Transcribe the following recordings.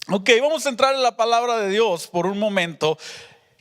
Ok, vamos a entrar en la palabra de Dios por un momento.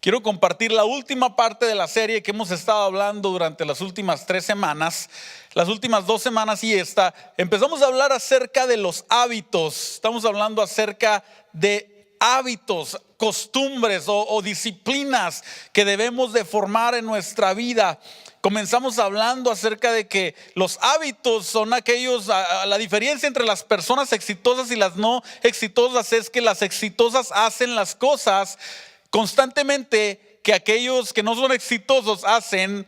Quiero compartir la última parte de la serie que hemos estado hablando durante las últimas 3 semanas. Las últimas 2 semanas y esta, empezamos a hablar acerca de los hábitos. Estamos hablando acerca de hábitos, costumbres o disciplinas que debemos de formar en nuestra vida. Comenzamos hablando acerca de que los hábitos son aquellos, la diferencia entre las personas exitosas y las no exitosas es que las exitosas hacen las cosas constantemente que aquellos que no son exitosos hacen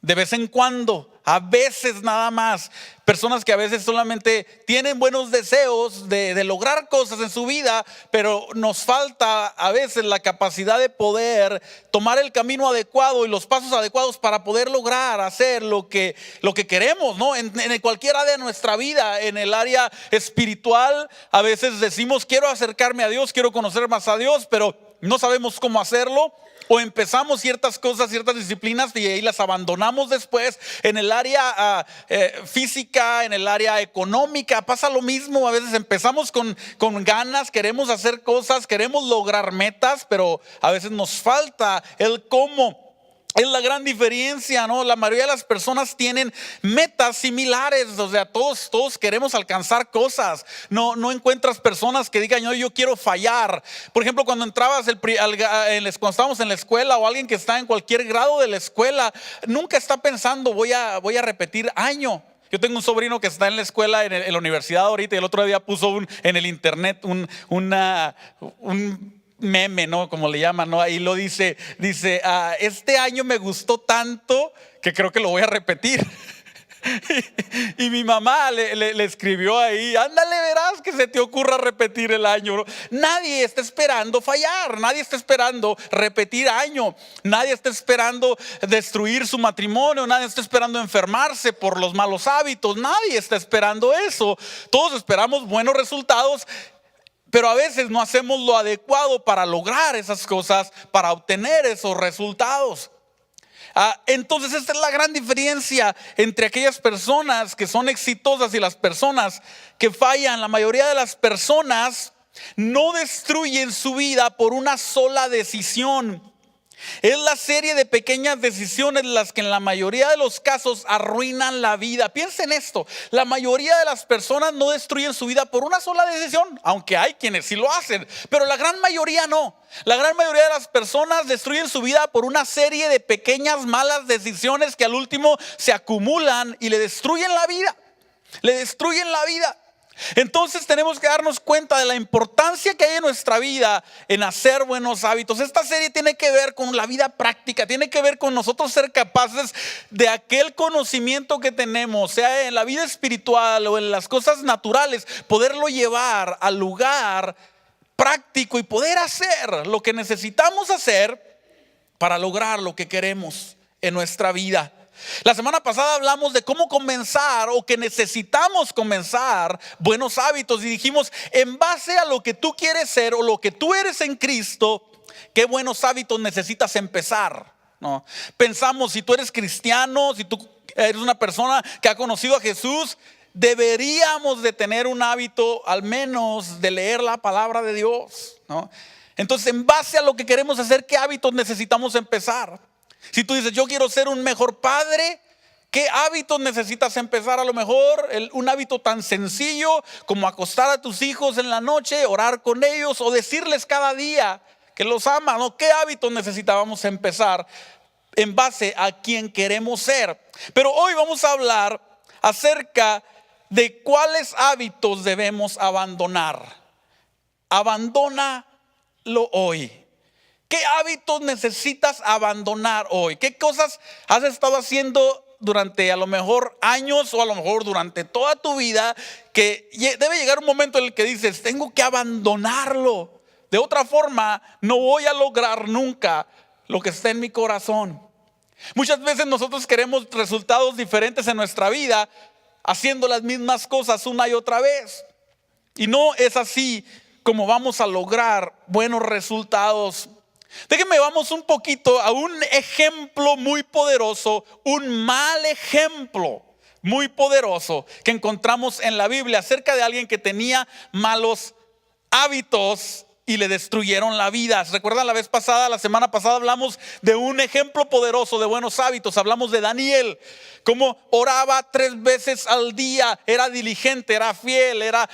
de vez en cuando, a veces nada más. Personas que a veces solamente tienen buenos deseos de lograr cosas en su vida, pero nos falta a veces la capacidad de poder tomar el camino adecuado y los pasos adecuados para poder lograr hacer lo que queremos, ¿no? En cualquier área de nuestra vida. En el área espiritual a veces decimos quiero acercarme a Dios, quiero conocer más a Dios, pero no sabemos cómo hacerlo. O empezamos ciertas cosas, ciertas disciplinas y ahí las abandonamos después. En el área física, en el área económica pasa lo mismo. A veces empezamos con ganas, queremos hacer cosas, queremos lograr metas, pero a veces nos falta el cómo. Es la gran diferencia, ¿no? La mayoría de las personas tienen metas similares, o sea, todos queremos alcanzar cosas. No encuentras personas que digan yo quiero fallar. Por ejemplo, cuando entrabas cuando estábamos en la escuela, o alguien que está en cualquier grado de la escuela, nunca está pensando voy a repetir año. Yo tengo un sobrino que está en la escuela, en la universidad ahorita, y el otro día puso en el internet un meme, ¿no? Como le llaman, ¿no? Ahí lo dice, este año me gustó tanto que creo que lo voy a repetir. Y mi mamá le escribió ahí, ándale, verás que se te ocurra repetir el año. Nadie está esperando fallar, nadie está esperando repetir año, nadie está esperando destruir su matrimonio, nadie está esperando enfermarse por los malos hábitos, nadie está esperando eso. Todos esperamos buenos resultados, pero a veces no hacemos lo adecuado para lograr esas cosas, para obtener esos resultados. Entonces esta es la gran diferencia entre aquellas personas que son exitosas y las personas que fallan. La mayoría de las personas no destruyen su vida por una sola decisión. Es la serie de pequeñas decisiones las que en la mayoría de los casos arruinan la vida. Piensen esto, la mayoría de las personas no destruyen su vida por una sola decisión, aunque hay quienes sí lo hacen, pero la gran mayoría no. La gran mayoría de las personas destruyen su vida por una serie de pequeñas malas decisiones que al último se acumulan y le destruyen la vida. Le destruyen la vida. Entonces tenemos que darnos cuenta de la importancia que hay en nuestra vida en hacer buenos hábitos. Esta serie tiene que ver con la vida práctica, tiene que ver con nosotros ser capaces de aquel conocimiento que tenemos, sea en la vida espiritual o en las cosas naturales, poderlo llevar al lugar práctico y poder hacer lo que necesitamos hacer para lograr lo que queremos en nuestra vida. La semana pasada hablamos de cómo comenzar o que necesitamos comenzar buenos hábitos y dijimos, en base a lo que tú quieres ser o lo que tú eres en Cristo, ¿qué buenos hábitos necesitas empezar? ¿No? Pensamos, si tú eres cristiano, si tú eres una persona que ha conocido a Jesús, deberíamos de tener un hábito al menos de leer la palabra de Dios, ¿no? Entonces, en base a lo que queremos hacer, ¿qué hábitos necesitamos empezar? Si tú dices, yo quiero ser un mejor padre, ¿qué hábitos necesitas empezar? A lo mejor un hábito tan sencillo como acostar a tus hijos en la noche, orar con ellos o decirles cada día que los amas, ¿no? ¿Qué hábitos necesitábamos empezar en base a quien queremos ser? Pero hoy vamos a hablar acerca de cuáles hábitos debemos abandonar. Abandónalo hoy. ¿Qué hábitos necesitas abandonar hoy? ¿Qué cosas has estado haciendo durante a lo mejor años o a lo mejor durante toda tu vida que debe llegar un momento en el que dices, tengo que abandonarlo? De otra forma, no voy a lograr nunca lo que está en mi corazón. Muchas veces nosotros queremos resultados diferentes en nuestra vida haciendo las mismas cosas una y otra vez. Y no es así como vamos a lograr buenos resultados. Déjenme, vamos un poquito a un ejemplo muy poderoso, un mal ejemplo muy poderoso que encontramos en la Biblia acerca de alguien que tenía malos hábitos y le destruyeron la vida. ¿Recuerdan la semana pasada hablamos de un ejemplo poderoso de buenos hábitos? Hablamos de Daniel, cómo oraba 3 veces al día, era diligente, era fiel, era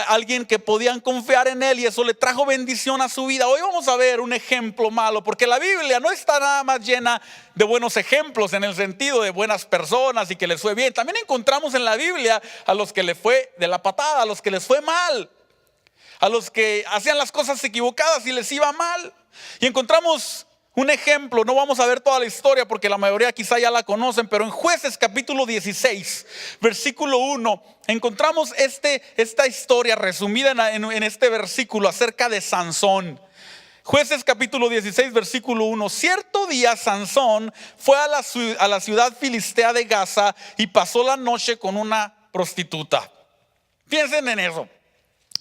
alguien que podían confiar en él y eso le trajo bendición a su vida. Hoy vamos a ver un ejemplo malo, porque la Biblia no está nada más llena de buenos ejemplos en el sentido de buenas personas y que les fue bien. También encontramos en la Biblia a los que les fue de la patada, a los que les fue mal, a los que hacían las cosas equivocadas y les iba mal. Y encontramos un ejemplo, no vamos a ver toda la historia porque la mayoría quizá ya la conocen, pero en Jueces capítulo 16, versículo 1, encontramos esta historia resumida en este versículo acerca de Sansón. Jueces capítulo 16, versículo 1. Cierto día Sansón fue a la ciudad filistea de Gaza y pasó la noche con una prostituta. Piensen en eso.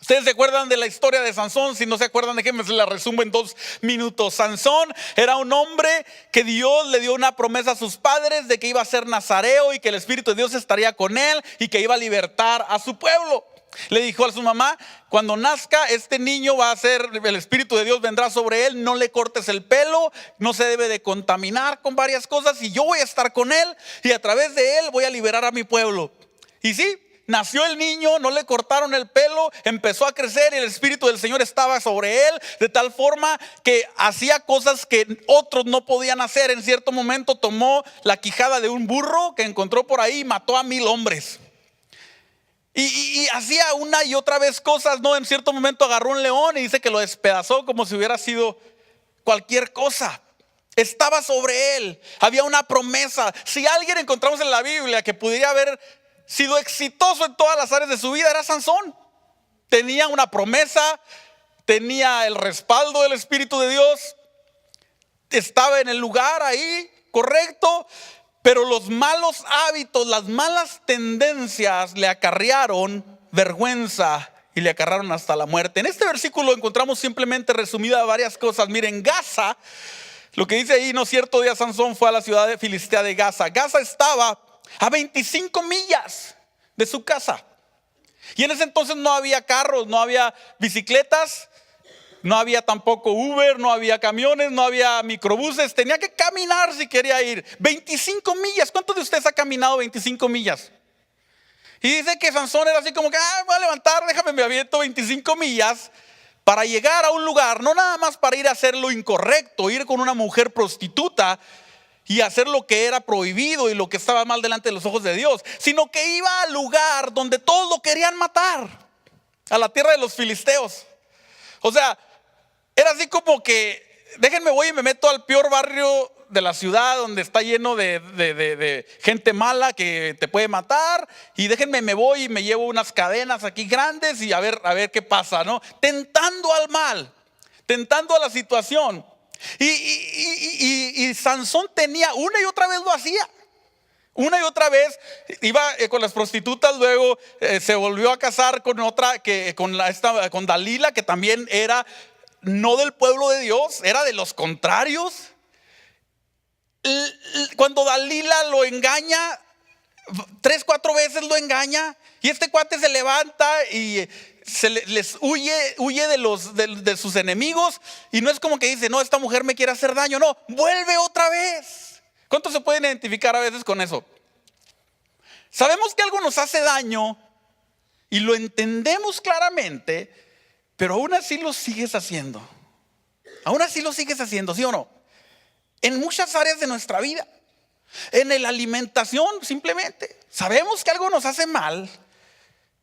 ¿Ustedes se acuerdan de la historia de Sansón? Si no se acuerdan, déjenme se la resumo en 2 minutos. Sansón era un hombre que Dios le dio una promesa a sus padres de que iba a ser nazareo y que el Espíritu de Dios estaría con él y que iba a libertar a su pueblo. Le dijo a su mamá: cuando nazca este niño va a ser, el Espíritu de Dios vendrá sobre él, no le cortes el pelo, no se debe de contaminar con varias cosas y yo voy a estar con él y a través de él voy a liberar a mi pueblo. Y sí, nació el niño, no le cortaron el pelo, empezó a crecer y el Espíritu del Señor estaba sobre él, de tal forma que hacía cosas que otros no podían hacer. En cierto momento tomó la quijada de un burro que encontró por ahí y mató a 1000 hombres. Y hacía una y otra vez cosas, ¿no? En cierto momento agarró un león y dice que lo despedazó como si hubiera sido cualquier cosa. Estaba sobre él, había una promesa. Si alguien encontramos en la Biblia que pudiera haber sido exitoso en todas las áreas de su vida, era Sansón. Tenía una promesa, tenía el respaldo del Espíritu de Dios, estaba en el lugar ahí correcto, pero los malos hábitos, las malas tendencias le acarrearon vergüenza y le acarrearon hasta la muerte. En este versículo encontramos simplemente resumida varias cosas. Miren, Gaza, lo que dice ahí: no, cierto día Sansón fue a la ciudad de filistea de Gaza. Gaza estaba a 25 millas de su casa. Y en ese entonces no había carros, no había bicicletas, no había tampoco Uber, no había camiones, no había microbuses. Tenía que caminar si quería ir. 25 millas. ¿Cuántos de ustedes ha caminado 25 millas? Y dice que Sansón era así como que: voy a levantar, déjame, me aviento 25 millas para llegar a un lugar, no nada más para ir a hacer lo incorrecto, ir con una mujer prostituta y hacer lo que era prohibido y lo que estaba mal delante de los ojos de Dios, sino que iba al lugar donde todos lo querían matar, a la tierra de los filisteos. O sea, era así como que: déjenme, voy y me meto al peor barrio de la ciudad donde está lleno de gente mala que te puede matar, y déjenme, me voy y me llevo unas cadenas aquí grandes y a ver qué pasa, ¿no? Tentando al mal, tentando a la situación. Y Sansón tenía, una y otra vez lo hacía. Una y otra vez iba con las prostitutas, luego se volvió a casar con otra, con Dalila, que también era no del pueblo de Dios, era de los contrarios. Cuando Dalila lo engaña, 3, 4 veces lo engaña, y este cuate se levanta y les huye de sus enemigos, y no es como que dice: no, esta mujer me quiere hacer daño. No, vuelve otra vez. ¿Cuántos se pueden identificar a veces con eso? Sabemos que algo nos hace daño y lo entendemos claramente, pero aún así lo sigues haciendo. Aún así lo sigues haciendo, ¿sí o no? En muchas áreas de nuestra vida. En la alimentación, simplemente sabemos que algo nos hace mal,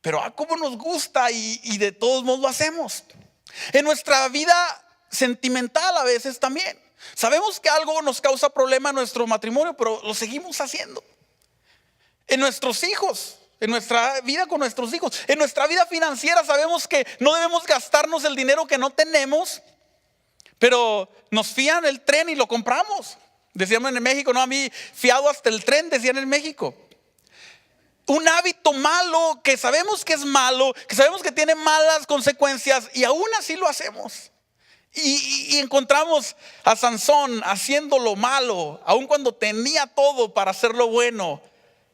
pero cómo nos gusta y de todos modos lo hacemos. En nuestra vida sentimental a veces también. Sabemos que algo nos causa problema en nuestro matrimonio, pero lo seguimos haciendo. En nuestros hijos, en nuestra vida con nuestros hijos, en nuestra vida financiera, sabemos que no debemos gastarnos el dinero que no tenemos, pero nos fían el tren y lo compramos. Decíamos en México: no, a mí fiado hasta el tren, decían en México. Un hábito malo que sabemos que es malo, que sabemos que tiene malas consecuencias, y aún así lo hacemos. Y encontramos a Sansón haciendo lo malo, aun cuando tenía todo para hacer lo bueno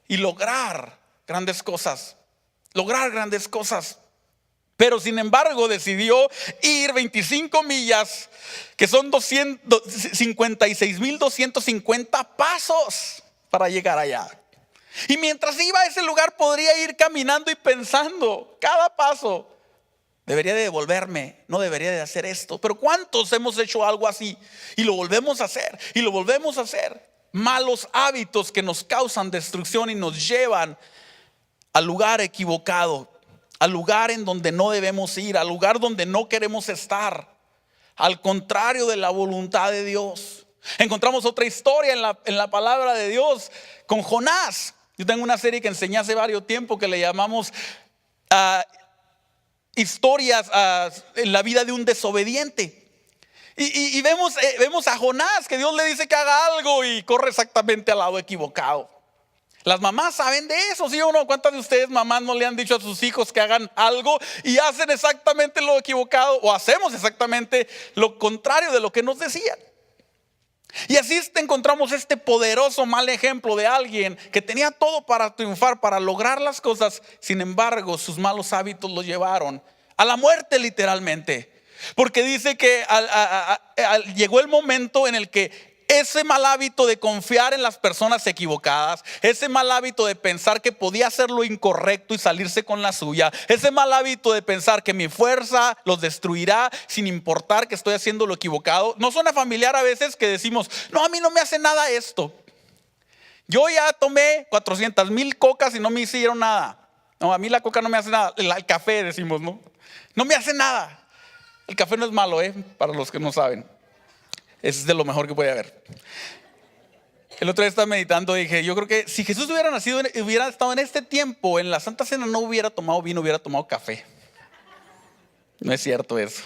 y lograr grandes cosas. Lograr grandes cosas. Pero sin embargo decidió ir 25 millas, que son 56,250 pasos para llegar allá. Y mientras iba a ese lugar podría ir caminando y pensando cada paso: debería de devolverme, no debería de hacer esto. Pero ¿cuántos hemos hecho algo así y lo volvemos a hacer y lo volvemos a hacer? Malos hábitos que nos causan destrucción y nos llevan al lugar equivocado, al lugar en donde no debemos ir, al lugar donde no queremos estar, al contrario de la voluntad de Dios. Encontramos otra historia en la palabra de Dios con Jonás. Yo tengo una serie que enseñé hace varios tiempo que le llamamos historias en la vida de un desobediente. Y vemos a Jonás, que Dios le dice que haga algo y corre exactamente al lado equivocado. Las mamás saben de eso, ¿sí o no? ¿Cuántas de ustedes mamás no le han dicho a sus hijos que hagan algo y hacen exactamente lo equivocado, o hacemos exactamente lo contrario de lo que nos decían? Y así encontramos este poderoso mal ejemplo de alguien que tenía todo para triunfar, para lograr las cosas. Sin embargo, sus malos hábitos lo llevaron a la muerte, literalmente. Porque dice que llegó el momento en el que ese mal hábito de confiar en las personas equivocadas, ese mal hábito de pensar que podía hacer lo incorrecto y salirse con la suya, ese mal hábito de pensar que mi fuerza los destruirá sin importar que estoy haciendo lo equivocado. ¿No suena familiar a veces que decimos: no, a mí no me hace nada esto? Yo ya tomé 400,000 cocas y no me hicieron nada. No, a mí la coca no me hace nada. El café, decimos, ¿no? No me hace nada. El café no es malo, para los que no saben. Es de lo mejor que puede haber. El otro día estaba meditando y dije: yo creo que si Jesús hubiera nacido, hubiera estado en este tiempo, en la Santa Cena, no hubiera tomado vino, hubiera tomado café. No es cierto eso.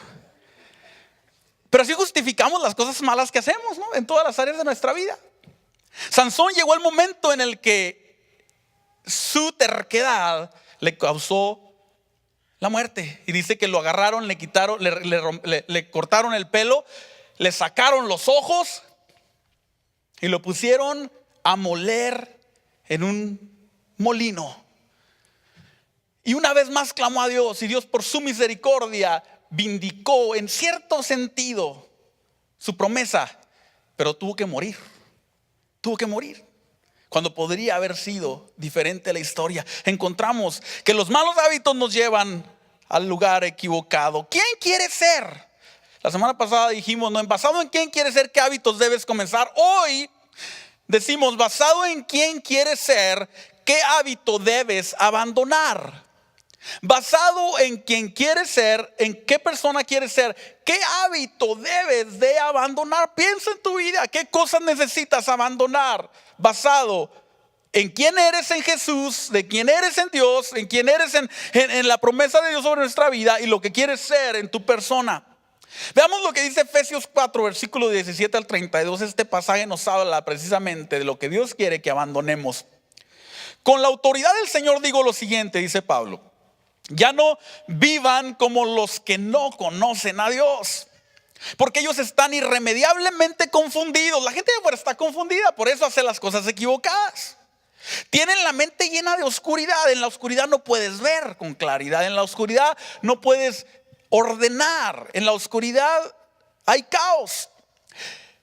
Pero así justificamos las cosas malas que hacemos, ¿no? En todas las áreas de nuestra vida. Sansón llegó el momento en el que su terquedad le causó la muerte. Y dice que lo agarraron, le quitaron, le cortaron el pelo, le sacaron los ojos y lo pusieron a moler en un molino. Y una vez más clamó a Dios, y Dios, por su misericordia, vindicó en cierto sentido su promesa. Pero tuvo que morir. Tuvo que morir. Cuando podría haber sido diferente la historia. Encontramos que los malos hábitos nos llevan al lugar equivocado. ¿Quién quiere ser? La semana pasada dijimos, no, basado en quién quieres ser, qué hábitos debes comenzar. Hoy decimos, basado en quién quieres ser, qué hábito debes abandonar. Basado en quién quieres ser, en qué persona quieres ser, qué hábito debes de abandonar. Piensa en tu vida, qué cosas necesitas abandonar. Basado en quién eres en Jesús, de quién eres en Dios, en quién eres en la promesa de Dios sobre nuestra vida y lo que quieres ser en tu persona. Veamos lo que dice Efesios 4, versículo 17 al 32. Este pasaje nos habla precisamente de lo que Dios quiere que abandonemos. Con la autoridad del Señor digo lo siguiente, dice Pablo: ya no vivan como los que no conocen a Dios, porque ellos están irremediablemente confundidos. La gente de afuera está confundida, por eso hace las cosas equivocadas. Tienen la mente llena de oscuridad. En la oscuridad no puedes ver con claridad. En la oscuridad no puedes ordenar. En la oscuridad hay caos.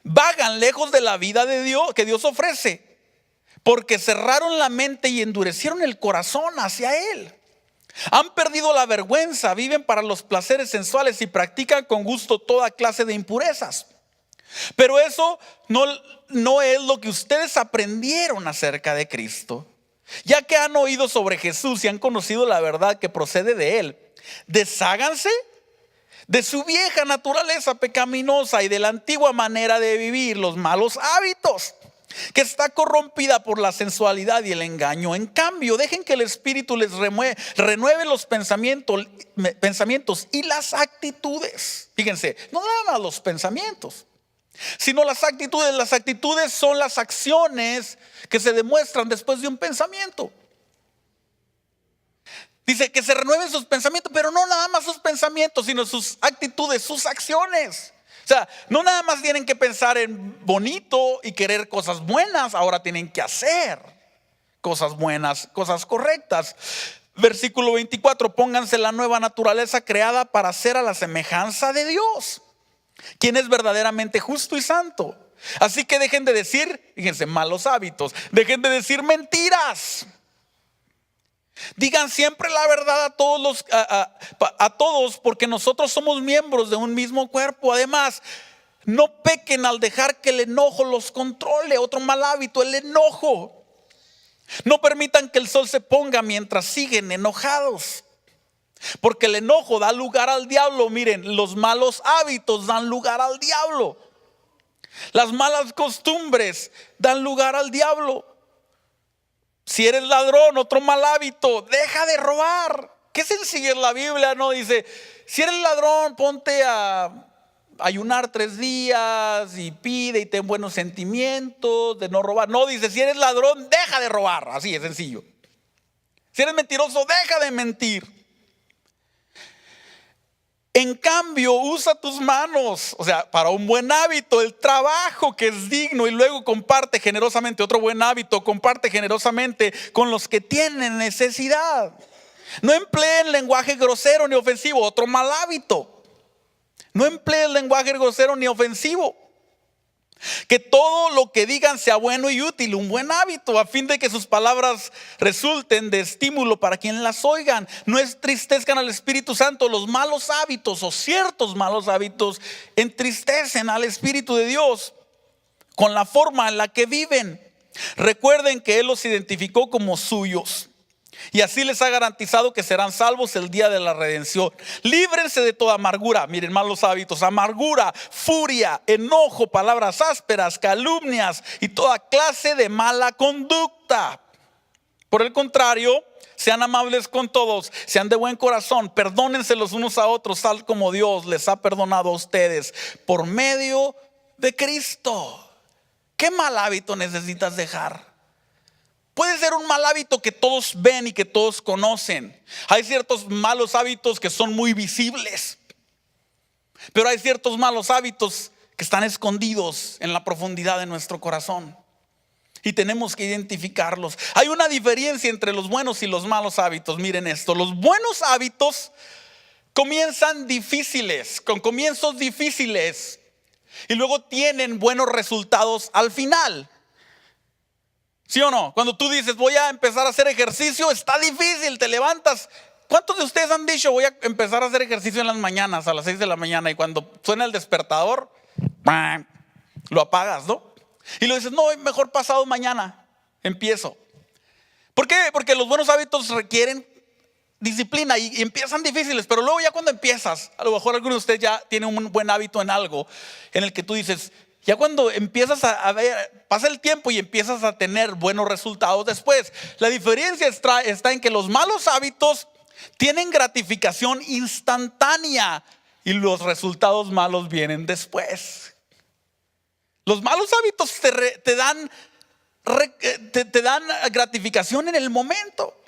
Vagan lejos de la vida de Dios que Dios ofrece, porque cerraron la mente y endurecieron el corazón hacia Él. Han perdido la vergüenza, viven para los placeres sensuales y practican con gusto toda clase de impurezas. Pero eso no es lo que ustedes aprendieron acerca de Cristo. Ya que han oído sobre Jesús y han conocido la verdad que procede de Él, desháganse de su vieja naturaleza pecaminosa y de la antigua manera de vivir, los malos hábitos, que está corrompida por la sensualidad y el engaño. En cambio, dejen que el Espíritu les renueve los pensamientos y las actitudes. Fíjense, no nada más los pensamientos, sino las actitudes. Las actitudes son las acciones que se demuestran después de un pensamiento. Dice que se renueven sus pensamientos, pero no nada más sus pensamientos, sino sus actitudes, sus acciones. O sea, no nada más tienen que pensar en bonito y querer cosas buenas, ahora tienen que hacer cosas buenas, cosas correctas. Versículo 24, pónganse la nueva naturaleza creada para ser a la semejanza de Dios, quien es verdaderamente justo y santo. Así que dejen de decir, fíjense, malos hábitos, dejen de decir mentiras. Digan siempre la verdad a todos, porque nosotros somos miembros de un mismo cuerpo. Además, no pequen al dejar que el enojo los controle. Otro mal hábito, el enojo. No permitan que el sol se ponga mientras siguen enojados, porque el enojo da lugar al diablo. Miren, los malos hábitos dan lugar al diablo. Las malas costumbres dan lugar al diablo. Si eres ladrón, otro mal hábito, deja de robar. Qué sencilla es la Biblia, ¿no? Dice, si eres ladrón, ponte a ayunar 3 días y pide y ten buenos sentimientos de no robar. No, dice, si eres ladrón, deja de robar. Así es sencillo. Si eres mentiroso, deja de mentir. En cambio, usa tus manos, o sea, para un buen hábito, el trabajo que es digno, y luego comparte generosamente. Otro buen hábito, comparte generosamente con los que tienen necesidad. No empleen lenguaje grosero ni ofensivo. Otro mal hábito. No empleen lenguaje grosero ni ofensivo. Que todo lo que digan sea bueno y útil, un buen hábito, a fin de que sus palabras resulten de estímulo para quien las oigan. No entristezcan al Espíritu Santo. Los malos hábitos o ciertos malos hábitos entristecen al Espíritu de Dios con la forma en la que viven. Recuerden que Él los identificó como suyos y así les ha garantizado que serán salvos el día de la redención. Líbrense de toda amargura. Miren, malos hábitos: amargura, furia, enojo, palabras ásperas, calumnias y toda clase de mala conducta. Por el contrario, sean amables con todos, sean de buen corazón, perdónense los unos a otros, tal como Dios les ha perdonado a ustedes por medio de Cristo. ¿Qué mal hábito necesitas dejar? Puede ser un mal hábito que todos ven y que todos conocen. Hay ciertos malos hábitos que son muy visibles, pero hay ciertos malos hábitos que están escondidos en la profundidad de nuestro corazón y tenemos que identificarlos. Hay una diferencia entre los buenos y los malos hábitos. Miren esto: los buenos hábitos comienzan difíciles, con comienzos difíciles, y luego tienen buenos resultados al final. ¿Sí o no? Cuando tú dices, voy a empezar a hacer ejercicio, está difícil, te levantas. ¿Cuántos de ustedes han dicho, voy a empezar a hacer ejercicio en las mañanas, a las 6 de la mañana, y cuando suena el despertador, lo apagas, ¿no? Y lo dices, no, mejor pasado mañana empiezo. ¿Por qué? Porque los buenos hábitos requieren disciplina y empiezan difíciles, pero luego ya cuando empiezas, a lo mejor alguno de ustedes ya tiene un buen hábito en algo en el que tú dices, ya cuando empiezas a ver, pasa el tiempo y empiezas a tener buenos resultados después. La diferencia está en que los malos hábitos tienen gratificación instantánea y los resultados malos vienen después. Los malos hábitos te dan gratificación en el momento,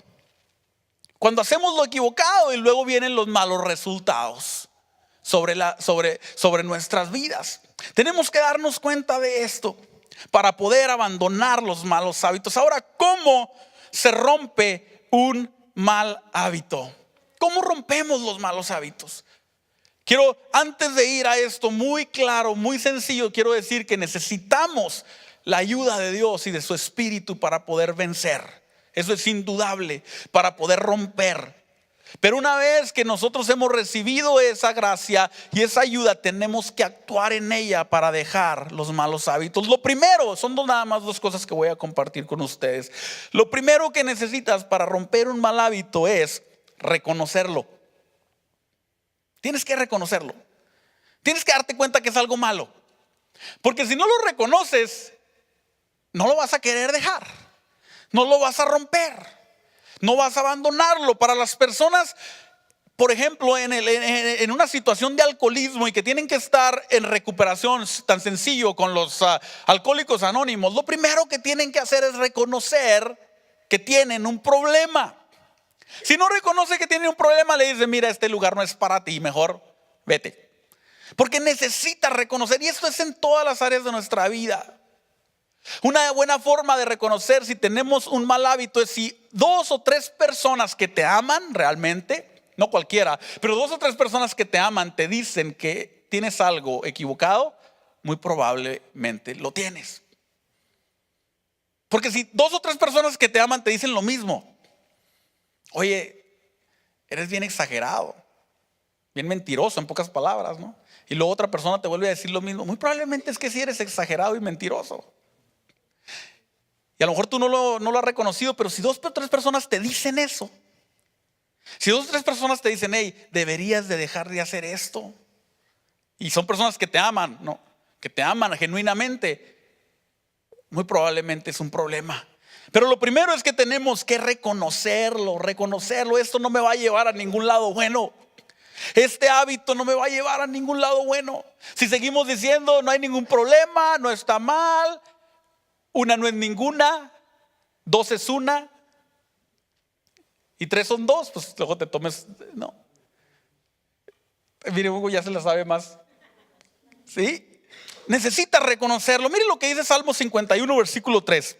cuando hacemos lo equivocado, y luego vienen los malos resultados sobre nuestras vidas. Tenemos que darnos cuenta de esto para poder abandonar los malos hábitos. Ahora, ¿cómo se rompe un mal hábito? ¿Cómo rompemos los malos hábitos? Quiero, antes de ir a esto, muy claro, muy sencillo, quiero decir que necesitamos la ayuda de Dios y de su Espíritu para poder vencer. Eso es indudable, para poder romper. Pero una vez que nosotros hemos recibido esa gracia y esa ayuda, tenemos que actuar en ella para dejar los malos hábitos. Lo primero, son nada más 2 cosas que voy a compartir con ustedes. Lo primero que necesitas para romper un mal hábito es reconocerlo. Tienes que reconocerlo. Tienes que darte cuenta que es algo malo. Porque si no lo reconoces, no lo vas a querer dejar. No lo vas a romper. No vas a abandonarlo. Para las personas, por ejemplo, en una situación de alcoholismo y que tienen que estar en recuperación, tan sencillo con los alcohólicos anónimos, lo primero que tienen que hacer es reconocer que tienen un problema. Si no reconoce que tiene un problema, le dice, mira, este lugar no es para ti, mejor vete. Porque necesita reconocer, y esto es en todas las áreas de nuestra vida. Una buena forma de reconocer si tenemos un mal hábito es si 2 o 3 personas que te aman realmente, no cualquiera, pero 2 o 3 personas que te aman te dicen que tienes algo equivocado, muy probablemente lo tienes. Porque si 2 o 3 personas que te aman te dicen lo mismo, oye, eres bien exagerado, bien mentiroso, en pocas palabras, ¿no? Y luego otra persona te vuelve a decir lo mismo, muy probablemente es que sí eres exagerado y mentiroso. Y a lo mejor tú no lo has reconocido, pero si 2 o 3 personas te dicen eso, si 2 o 3 personas te dicen, hey, deberías de dejar de hacer esto, y son personas que te aman, ¿no? Que te aman genuinamente, muy probablemente es un problema. Pero lo primero es que tenemos que reconocerlo. Esto no me va a llevar a ningún lado bueno. Este hábito no me va a llevar a ningún lado bueno. Si seguimos diciendo no hay ningún problema, no está mal, una no es ninguna, 2 es una y 3 son 2, pues luego te tomes, no. Mire, Hugo ya se la sabe más. ¿Sí? Necesitas reconocerlo. Mire lo que dice Salmo 51, versículo 3.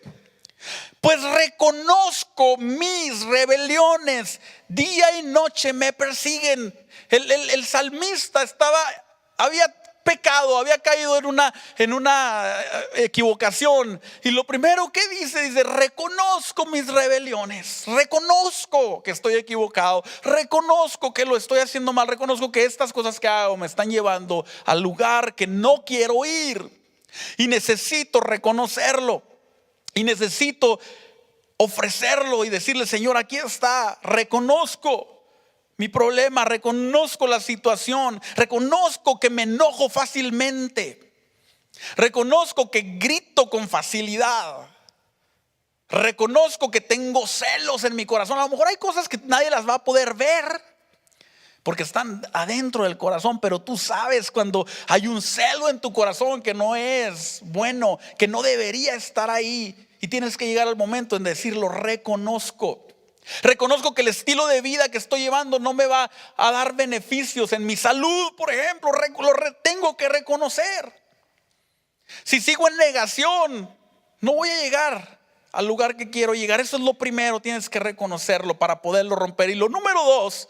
Pues reconozco mis rebeliones, día y noche me persiguen. El salmista había pecado, había caído en una equivocación. Y lo primero que dice, reconozco mis rebeliones, reconozco que estoy equivocado, reconozco que lo estoy haciendo mal, reconozco que estas cosas que hago me están llevando al lugar que no quiero ir. Y necesito reconocerlo. Y necesito ofrecerlo y decirle, Señor, aquí está, reconozco mi problema, reconozco la situación, reconozco que me enojo fácilmente, reconozco que grito con facilidad, reconozco que tengo celos en mi corazón. A lo mejor hay cosas que nadie las va a poder ver porque están adentro del corazón, pero tú sabes cuando hay un celo en tu corazón que no es bueno, que no debería estar ahí. Y tienes que llegar al momento en decirlo, reconozco. Reconozco que el estilo de vida que estoy llevando no me va a dar beneficios en mi salud, por ejemplo. Tengo que reconocer. Si sigo en negación, no voy a llegar al lugar que quiero llegar. Eso es lo primero, tienes que reconocerlo para poderlo romper. Y lo número 2,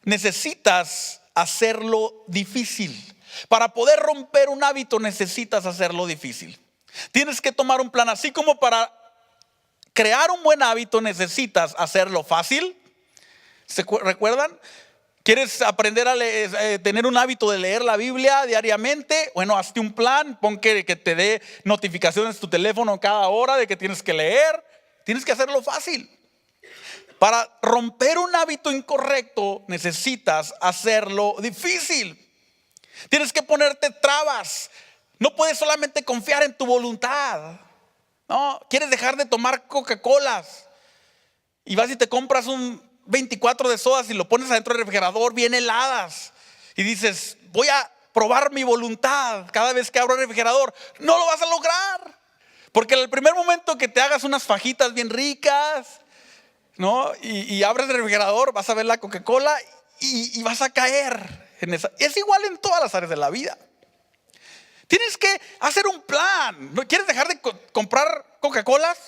necesitas hacerlo difícil. Para poder romper un hábito necesitas hacerlo difícil. Tienes que tomar un plan, así como para crear un buen hábito necesitas hacerlo fácil. ¿Recuerdan? ¿Quieres aprender a tener un hábito de leer la Biblia diariamente? Bueno, hazte un plan, pon que te dé notificaciones tu teléfono cada hora de que tienes que leer. Tienes que hacerlo fácil. Para romper un hábito incorrecto necesitas hacerlo difícil. Tienes que ponerte trabas. No puedes solamente confiar en tu voluntad. No, quieres dejar de tomar Coca-Colas y vas y te compras un 24 de sodas y lo pones adentro del refrigerador bien heladas y dices, voy a probar mi voluntad cada vez que abro el refrigerador. No lo vas a lograr, porque en el primer momento que te hagas unas fajitas bien ricas, ¿no? y abres el refrigerador, vas a ver la Coca-Cola y vas a caer en esa. Es igual en todas las áreas de la vida. Tienes que hacer un plan. ¿No quieres dejar de comprar Coca-Colas?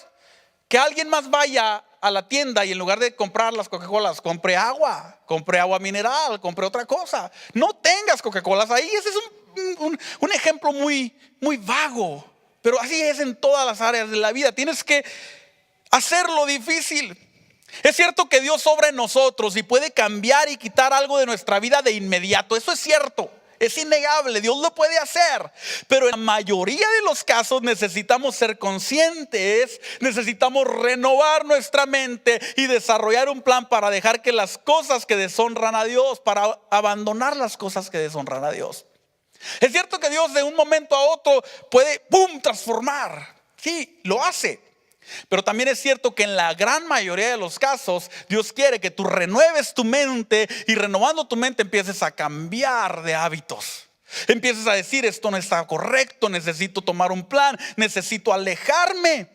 Que alguien más vaya a la tienda y en lugar de comprar las Coca-Colas, compre agua mineral, compre otra cosa. No tengas Coca-Colas ahí. Ese es un ejemplo muy, muy vago, pero así es en todas las áreas de la vida. Tienes que hacerlo difícil. Es cierto que Dios obra en nosotros y puede cambiar y quitar algo de nuestra vida de inmediato. Eso es cierto. Es innegable, Dios lo puede hacer, pero en la mayoría de los casos necesitamos ser conscientes, necesitamos renovar nuestra mente y desarrollar un plan para dejar que las cosas que deshonran a Dios, para abandonar las cosas que deshonran a Dios. Es cierto que Dios de un momento a otro puede transformar, sí, lo hace. Pero también es cierto que en la gran mayoría de los casos Dios quiere que tú renueves tu mente y renovando tu mente empieces a cambiar de hábitos. Empieces a decir, esto no está correcto, necesito tomar un plan, necesito alejarme,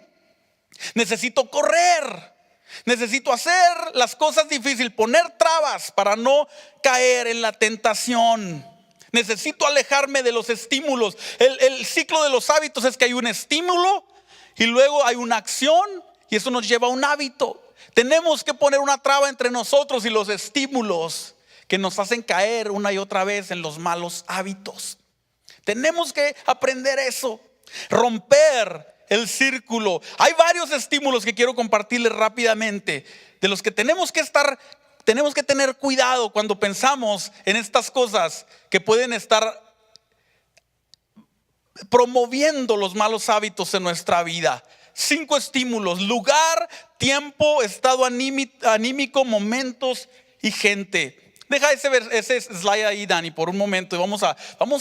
necesito correr, necesito hacer las cosas difíciles, poner trabas para no caer en la tentación. Necesito alejarme de los estímulos. El ciclo de los hábitos es que hay un estímulo, y luego hay una acción y eso nos lleva a un hábito. Tenemos que poner una traba entre nosotros y los estímulos que nos hacen caer una y otra vez en los malos hábitos. Tenemos que aprender eso, romper el círculo. Hay varios estímulos que quiero compartirles rápidamente, de los que tenemos que tener cuidado cuando pensamos en estas cosas que pueden estar promoviendo los malos hábitos en nuestra vida. 5 estímulos: lugar, tiempo, estado anímico, momentos y gente. Deja ese slide ahí, Dani, por un momento, y vamos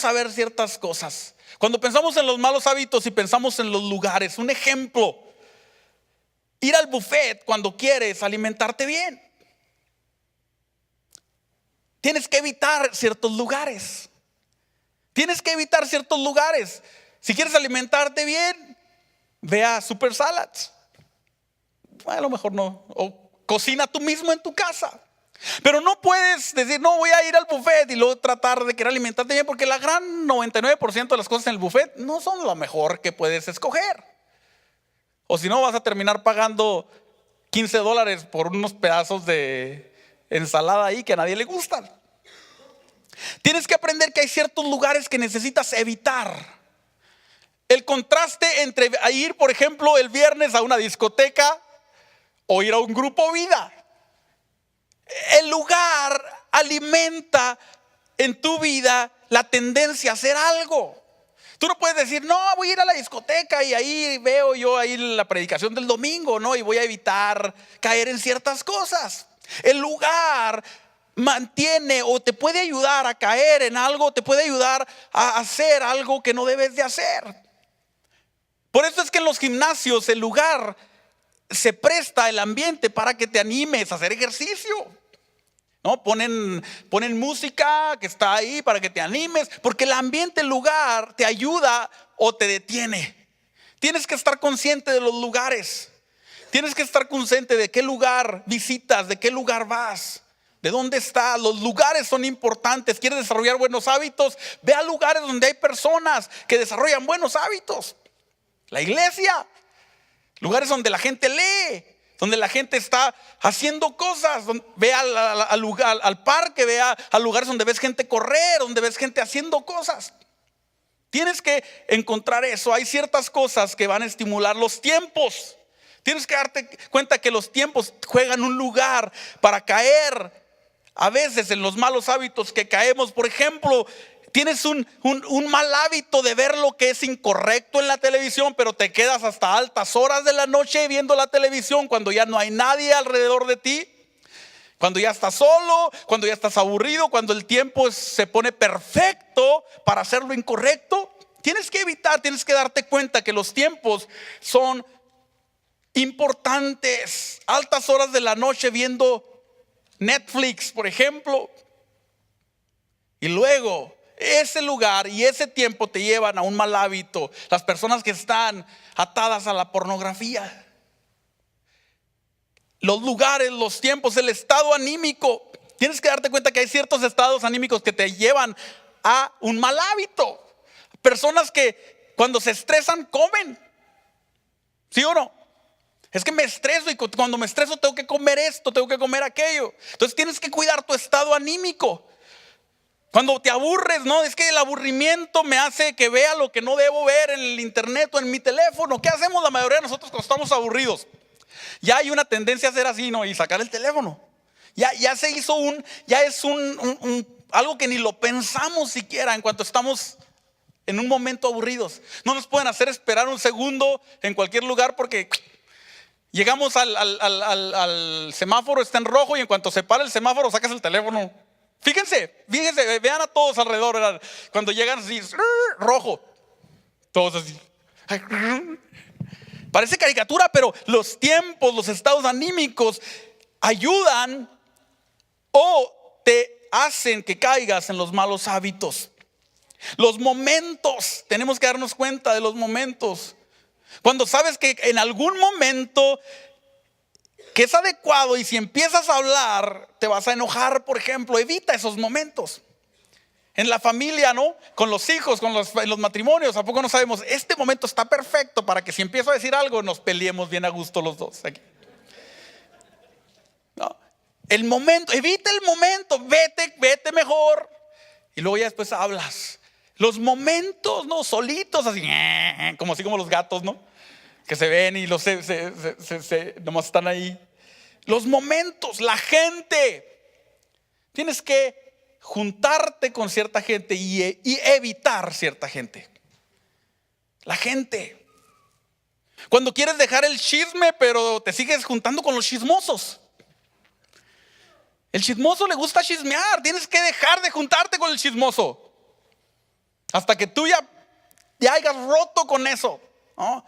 a ver ciertas cosas. Cuando pensamos en los malos hábitos y pensamos en los lugares, un ejemplo: ir al buffet cuando quieres alimentarte bien. Tienes que evitar ciertos lugares. Si quieres alimentarte bien, ve a Super Salads. A lo mejor no. O cocina tú mismo en tu casa. Pero no puedes decir, no, voy a ir al buffet y luego tratar de querer alimentarte bien, porque la gran 99% de las cosas en el buffet no son lo mejor que puedes escoger. O si no, vas a terminar pagando $15 por unos pedazos de ensalada ahí que a nadie le gustan. Tienes que aprender que hay ciertos lugares que necesitas evitar. El contraste entre ir, por ejemplo, el viernes a una discoteca o ir a un grupo vida. El lugar alimenta en tu vida la tendencia a hacer algo. Tú no puedes decir, no, voy a ir a la discoteca y ahí veo yo ahí la predicación del domingo, ¿no? Y voy a evitar caer en ciertas cosas. El lugar mantiene o te puede ayudar a caer en algo, te puede ayudar a hacer algo que no debes de hacer. Por eso es que en los gimnasios el lugar se presta, el ambiente, para que te animes a hacer ejercicio, ¿no? Ponen música que está ahí para que te animes, porque el ambiente, el lugar te ayuda o te detiene. Tienes que estar consciente de los lugares. Tienes que estar consciente de qué lugar visitas, de qué lugar vas, de dónde estás. Los lugares son importantes. ¿Quieres desarrollar buenos hábitos? Ve a lugares donde hay personas que desarrollan buenos hábitos. La iglesia, lugares donde la gente lee, donde la gente está haciendo cosas. Ve al parque, ve a lugares donde ves gente correr, donde ves gente haciendo cosas. Tienes que encontrar eso. Hay ciertas cosas que van a estimular los tiempos. Tienes que darte cuenta que los tiempos juegan un lugar para caer a veces en los malos hábitos que caemos. Por ejemplo, tienes un mal hábito de ver lo que es incorrecto en la televisión, pero te quedas hasta altas horas de la noche viendo la televisión cuando ya no hay nadie alrededor de ti, cuando ya estás solo, cuando ya estás aburrido, cuando el tiempo se pone perfecto para hacer lo incorrecto. Tienes que evitar, tienes que darte cuenta que los tiempos son importantes. Altas horas de la noche viendo Netflix, por ejemplo, y luego ese lugar y ese tiempo te llevan a un mal hábito. Las personas que están atadas a la pornografía. Los lugares, los tiempos, el estado anímico. Tienes que darte cuenta que hay ciertos estados anímicos que te llevan a un mal hábito. Personas que cuando se estresan comen. ¿Sí o no? Es que me estreso y cuando me estreso tengo que comer esto, tengo que comer aquello. Entonces tienes que cuidar tu estado anímico. Cuando te aburres, no, es que el aburrimiento me hace que vea lo que no debo ver en el internet o en mi teléfono. ¿Qué hacemos la mayoría de nosotros cuando estamos aburridos? Ya hay una tendencia a hacer así, ¿no? Y sacar el teléfono. Ya se hizo algo que ni lo pensamos siquiera en cuanto estamos en un momento aburridos. No nos pueden hacer esperar un segundo en cualquier lugar porque llegamos al semáforo, está en rojo, y en cuanto se para el semáforo sacas el teléfono. Fíjense, vean a todos alrededor, ¿verdad? Cuando llegan así, rojo, todos así. Parece caricatura, pero los tiempos, los estados anímicos ayudan o te hacen que caigas en los malos hábitos. Los momentos, tenemos que darnos cuenta de los momentos. Cuando sabes que en algún momento que es adecuado y si empiezas a hablar te vas a enojar, por ejemplo, evita esos momentos. en la familia, ¿no? Con los hijos, en los matrimonios. ¿A poco no sabemos? Este momento está perfecto para que si empiezo a decir algo nos peleemos bien a gusto los dos aquí. No. El momento, evita el momento, vete mejor. Y luego ya después hablas. Los momentos, ¿no? Solitos, así como los gatos, ¿no? Que se ven y nomás están ahí. Los momentos, la gente. Tienes que juntarte con cierta gente y evitar cierta gente. La gente. Cuando quieres dejar el chisme, pero te sigues juntando con los chismosos. El chismoso le gusta chismear. Tienes que dejar de juntarte con el chismoso hasta que tú ya hayas roto con eso, ¿no?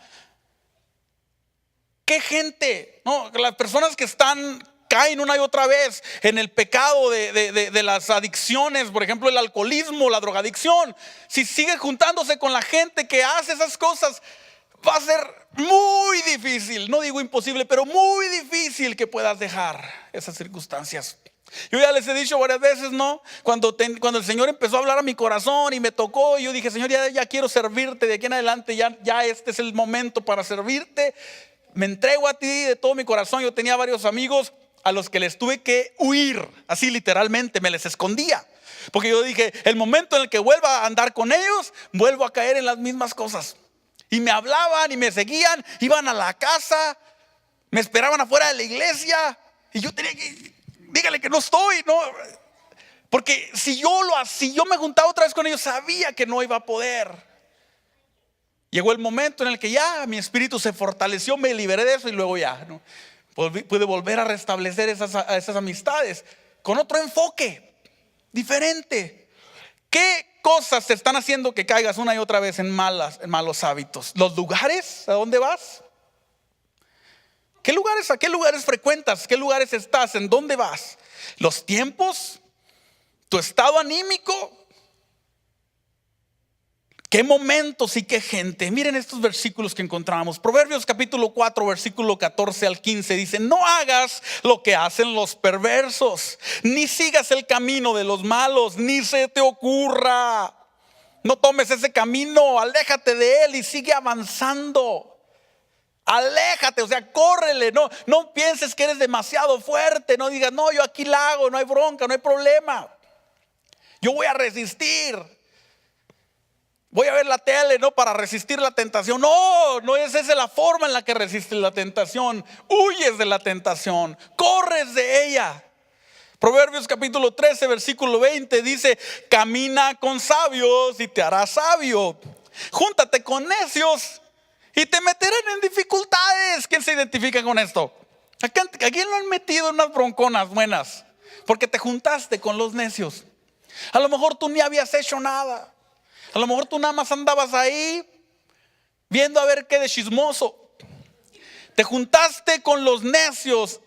¿Qué gente? No, las personas que caen una y otra vez en el pecado de las adicciones, por ejemplo el alcoholismo, la drogadicción. Si sigue juntándose con la gente que hace esas cosas, va a ser muy difícil, no digo imposible, pero muy difícil que puedas dejar esas circunstancias. Yo ya les he dicho varias veces, ¿no? Cuando el Señor empezó a hablar a mi corazón y me tocó, yo dije, Señor, ya quiero servirte de aquí en adelante, ya este es el momento para servirte. Me entrego a ti de todo mi corazón. Yo tenía varios amigos a los que les tuve que huir, así literalmente, me les escondía. Porque yo dije, el momento en el que vuelva a andar con ellos, vuelvo a caer en las mismas cosas. Y me hablaban y me seguían, iban a la casa, me esperaban afuera de la iglesia. Y yo tenía que, dígale que no estoy, ¿no? Porque si yo me juntaba otra vez con ellos, sabía que no iba a poder. Llegó el momento en el que ya mi espíritu se fortaleció, me liberé de eso y luego ya, ¿no? Pude volver a restablecer esas amistades con otro enfoque diferente. ¿Qué cosas te están haciendo que caigas una y otra vez en malos hábitos? ¿Los lugares? ¿A dónde vas? ¿A qué lugares frecuentas? ¿Qué lugares estás? ¿En dónde vas? ¿Los tiempos? ¿Tu estado anímico? ¿Qué momentos y qué gente? Miren estos versículos que encontramos. Proverbios capítulo 4, versículo 14 al 15 dice: no hagas lo que hacen los perversos, ni sigas el camino de los malos, ni se te ocurra. No tomes ese camino, aléjate de él y sigue avanzando. Aléjate, o sea, córrele. No pienses que eres demasiado fuerte. No digas, no, yo aquí la hago, no hay bronca, no hay problema. Yo voy a resistir. Voy a ver la tele, ¿no? Para resistir la tentación. No es esa la forma en la que resistes la tentación. Huyes de la tentación, corres de ella. Proverbios capítulo 13, versículo 20 dice: camina con sabios y te harás sabio. Júntate con necios y te meterán en dificultades. ¿Quién se identifica con esto? ¿A quién lo han metido en unas bronconas buenas? Porque te juntaste con los necios. A lo mejor tú ni habías hecho nada. A lo mejor tú nada más andabas ahí viendo a ver qué de chismoso. Te juntaste con los necios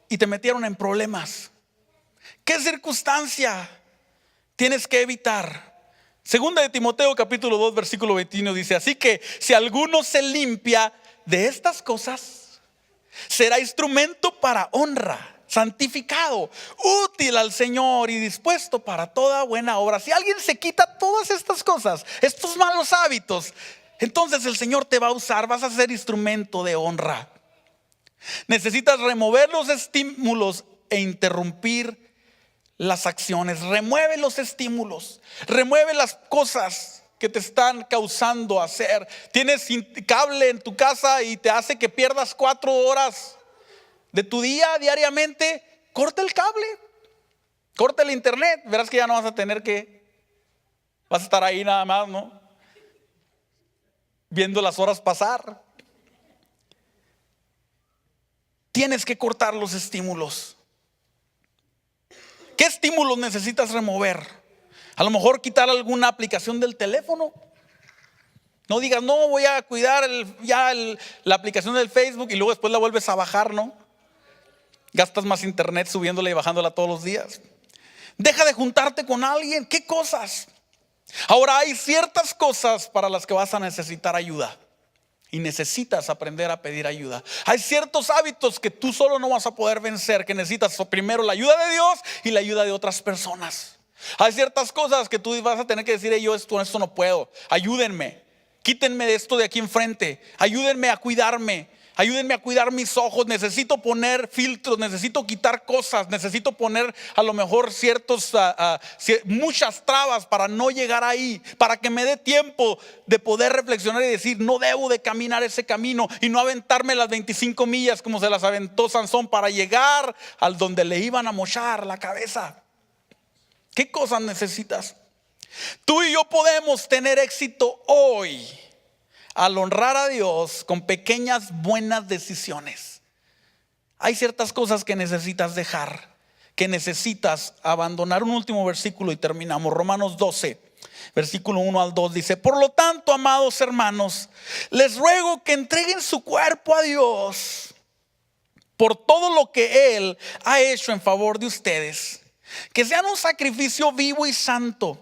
y te metieron en problemas. ¿Qué circunstancia tienes que evitar? Segunda de Timoteo capítulo 2 versículo 21 dice: así que si alguno se limpia de estas cosas, será instrumento para honra, santificado, útil al Señor y dispuesto para toda buena obra. Si alguien se quita todas estas cosas, estos malos hábitos, entonces el Señor te va a usar, vas a ser instrumento de honra. Necesitas remover los estímulos e interrumpir las acciones. Remueve los estímulos, remueve las cosas que te están causando hacer. Tienes cable en tu casa y te hace que pierdas 4 horas de tu día diariamente. Corta el cable, corta el internet. Verás que ya no vas a estar ahí nada más, ¿no? Viendo las horas pasar. Tienes que cortar los estímulos. ¿Qué estímulos necesitas remover? A lo mejor quitar alguna aplicación del teléfono. No digas, no, voy a cuidar la aplicación del Facebook y luego después la vuelves a bajar, ¿no? Gastas más internet subiéndola y bajándola todos los días. Deja de juntarte con alguien. ¿Qué cosas? Ahora hay ciertas cosas para las que vas a necesitar ayuda. Y necesitas aprender a pedir ayuda. Hay ciertos hábitos que tú solo no vas a poder vencer, que necesitas primero la ayuda de Dios y la ayuda de otras personas. Hay ciertas cosas que tú vas a tener que decir: yo esto no puedo, ayúdenme, quítenme de esto de aquí enfrente, ayúdenme a cuidarme, ayúdenme a cuidar mis ojos. Necesito poner filtros, necesito quitar cosas, necesito poner a lo mejor muchas trabas para no llegar ahí, para que me dé tiempo de poder reflexionar y decir: no debo de caminar ese camino, y no aventarme las 25 millas como se las aventó Sansón para llegar al donde le iban a mochar la cabeza. ¿Qué cosas necesitas? Tú y yo podemos tener éxito hoy al honrar a Dios con pequeñas buenas decisiones. Hay ciertas cosas que necesitas dejar, que necesitas abandonar. Un último versículo y terminamos. Romanos 12, versículo 1 al 2 dice: por lo tanto, amados hermanos, les ruego que entreguen su cuerpo a Dios por todo lo que Él ha hecho en favor de ustedes, que sean un sacrificio vivo y santo,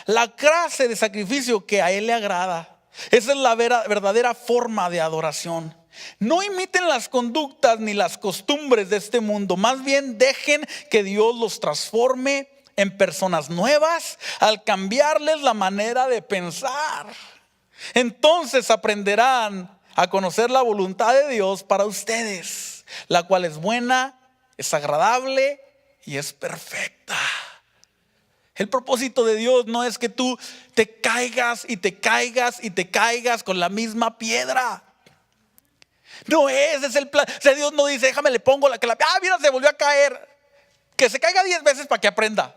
la clase de sacrificio que a Él le agrada. Esa es la verdadera forma de adoración. No imiten las conductas ni las costumbres de este mundo, más bien dejen que Dios los transforme en personas nuevas al cambiarles la manera de pensar. Entonces aprenderán a conocer la voluntad de Dios para ustedes, la cual es buena, es agradable y es perfecta. El propósito de Dios no es que tú te caigas y te caigas y te caigas con la misma piedra. No, ese es el plan. O sea, Dios no dice: déjame le pongo mira, se volvió a caer, que se caiga 10 veces para que aprenda.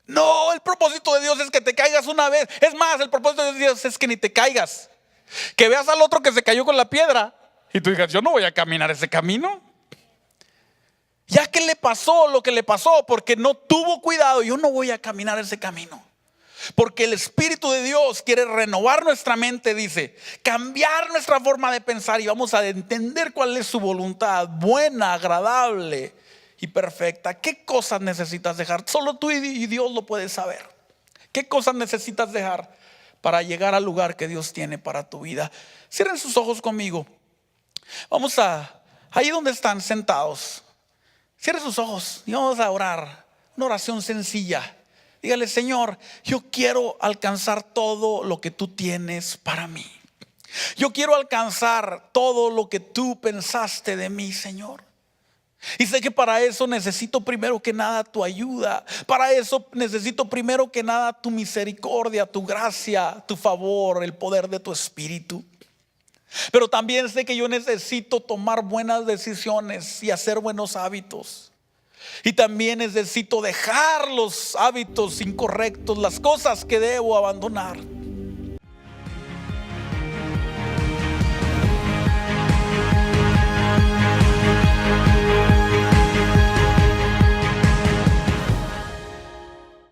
No, el propósito de Dios es que te caigas una vez. Es más, el propósito de Dios es que ni te caigas, que veas al otro que se cayó con la piedra y tú digas: yo no voy a caminar ese camino. Ya que le pasó lo que le pasó porque no tuvo cuidado, yo no voy a caminar ese camino. Porque el Espíritu de Dios quiere renovar nuestra mente, dice, cambiar nuestra forma de pensar, y vamos a entender cuál es su voluntad buena, agradable y perfecta. ¿Qué cosas necesitas dejar? Solo tú y Dios lo puedes saber. ¿Qué cosas necesitas dejar para llegar al lugar que Dios tiene para tu vida? Cierren sus ojos conmigo. Vamos ahí donde están sentados, cierren sus ojos y vamos a orar una oración sencilla. Dígale: Señor, yo quiero alcanzar todo lo que tú tienes para mí. Yo quiero alcanzar todo lo que tú pensaste de mí, Señor. Y sé que para eso necesito primero que nada tu ayuda. Para eso necesito primero que nada tu misericordia, tu gracia, tu favor, el poder de tu Espíritu. Pero también sé que yo necesito tomar buenas decisiones y hacer buenos hábitos. Y también necesito dejar los hábitos incorrectos, las cosas que debo abandonar.